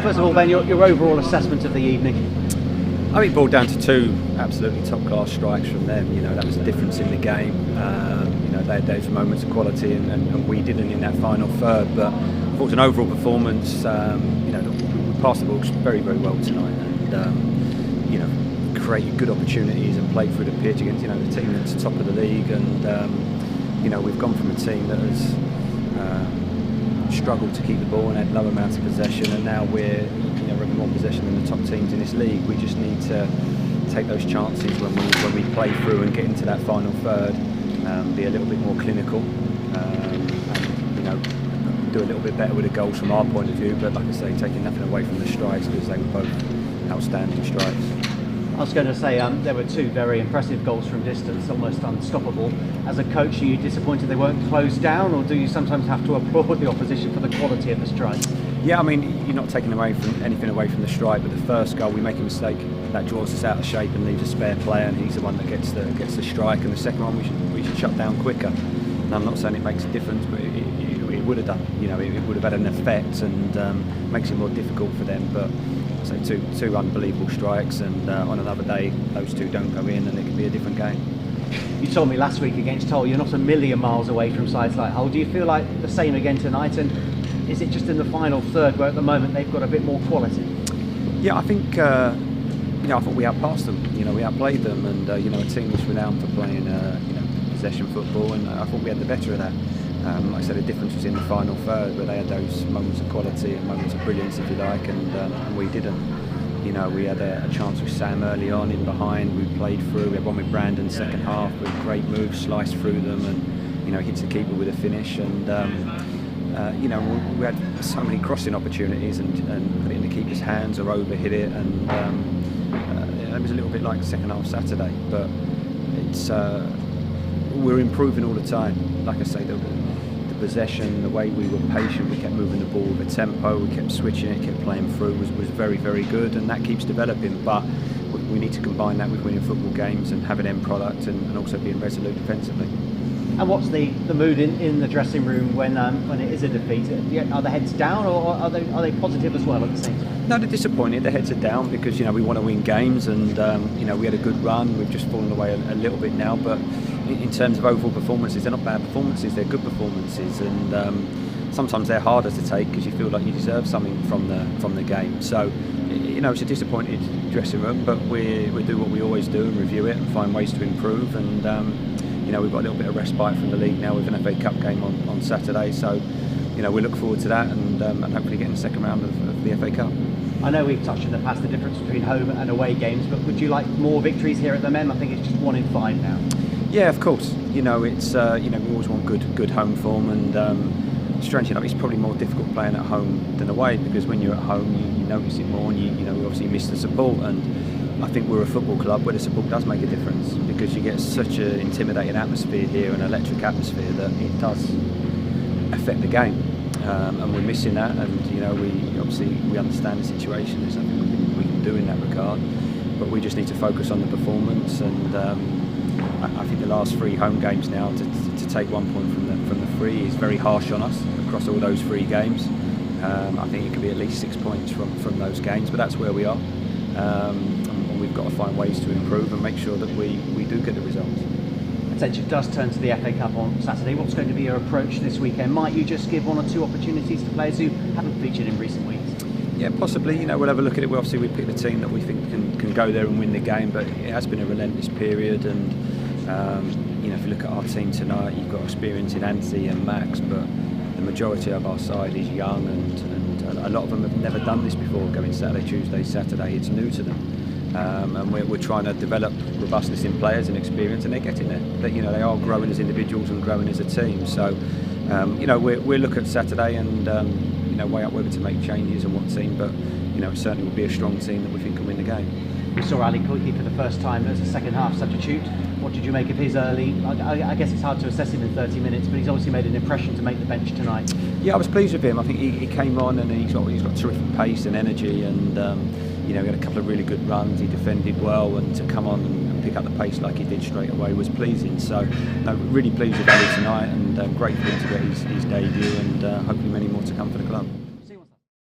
First of all, Ben, your overall assessment of the evening. I think it boiled down to two absolutely top-class strikes from them. That was the difference in the game. They had those moments of quality, and we didn't in that final third. But I thought it was an overall performance. We passed the ball very, very well tonight, and created good opportunities and played through the pitch against the team that's top of the league. And we've gone from a team that has struggled to keep the ball and had low amounts of possession, and now we're having more possession than the top teams in this league. We just need to take those chances when we play through and get into that final third, be a little bit more clinical, and do a little bit better with the goals from our point of view. But like I say, taking nothing away from the strikes, because they were both outstanding strikes. I was going to say there were two very impressive goals from distance, almost unstoppable. As a coach, are you disappointed they weren't closed down, or do you sometimes have to applaud the opposition for the quality of the strikes? Yeah, I mean, you're not taking anything away from the strike, but the first goal, we make a mistake that draws us out of shape and leaves a spare player, and he's the one that gets the strike. And the second one, we should shut down quicker. And I'm not saying it makes a difference, but it would have done. It would have had an effect, and makes it more difficult for them. But I say two unbelievable strikes, and on another day, those two don't go in, and it could be a different game. You told me last week against Hull you're not a million miles away from sides like Hull. Do you feel like the same again tonight? And is it just in the final third where at the moment they've got a bit more quality? Yeah, I think I thought we outpassed them. We outplayed them, and a team that's renowned for playing possession football, and I thought we had the better of that. Like I said, the difference was in the final third, where they had those moments of quality and moments of brilliance, if you like, and we didn't. We had a chance with Sam early on in behind. We played through. We had one with Brandon second half with great moves, sliced through them, and hits the keeper with a finish. And we had so many crossing opportunities and put it in the keeper's hands or overhit it, and it was a little bit like the second half Saturday. But it's we're improving all the time. Like I say, the possession, the way we were patient, we kept moving the ball with a tempo, we kept switching it, kept playing through, was very, very good, and that keeps developing. But we need to combine that with winning football games and having end product, and also being resolute defensively. And what's the mood in the dressing room when it is a defeat? Are the heads down, or are they positive as well at the same time? No, they're disappointed. Their heads are down because we want to win games, and we had a good run. We've just fallen away a little bit now, but in terms of overall performances, they're not bad performances. They're good performances, and sometimes they're harder to take because you feel like you deserve something from the game. So it's a disappointed dressing room, but we do what we always do and review it and find ways to improve. And we've got a little bit of respite from the league now with an FA Cup game on Saturday. So we look forward to that, and hopefully getting the second round of the FA Cup. I know we've touched in the past the difference between home and away games, but would you like more victories here at the Mem? I think it's just 1 in 5 now. Yeah, of course. It's we always want good home form, and strangely enough, it's probably more difficult playing at home than away, because when you're at home, you notice it more, and you obviously miss the support. And I think we're a football club where the support does make a difference, because you get such an intimidating atmosphere here, an electric atmosphere, that it does affect the game. And we're missing that, and we understand the situation. There's nothing we can do in that regard, but we just need to focus on the performance. And I think the last 3 home games now, to take 1 point from the 3 is very harsh on us across all those 3 games. I think it could be at least 6 points from those games, but that's where we are. And we've got to find ways to improve and make sure that we do get the results. Attention does turn to the FA Cup on Saturday. What's going to be your approach this weekend? Might you just give 1 or 2 opportunities to players who haven't featured in recent weeks? Yeah, possibly. We'll have a look at it. Obviously, we picked a team that we think can go there and win the game, but it has been a relentless period. And if you look at our team tonight, you've got experience in Anthony and Max, but the majority of our side is young, and a lot of them have never done this before, going Saturday, Tuesday, Saturday. It's new to them. And we're trying to develop robustness in players and experience, and they're getting there. They are growing as individuals and growing as a team. So, we'll look at Saturday and weigh up whether to make changes and what team. But it certainly will be a strong team that we think can win the game. We saw Ali Quickly for the first time as a second half substitute. What did you make of his early? I guess it's hard to assess him in 30 minutes, but he's obviously made an impression to make the bench tonight. Yeah, I was pleased with him. I think he came on, and he's got terrific pace and energy, and he had a couple of really good runs. He defended well, and to come on and pick up the pace like he did straight away was pleasing. So, really pleased with Ali tonight, and great for him to get his debut, and hopefully many more to come for the club.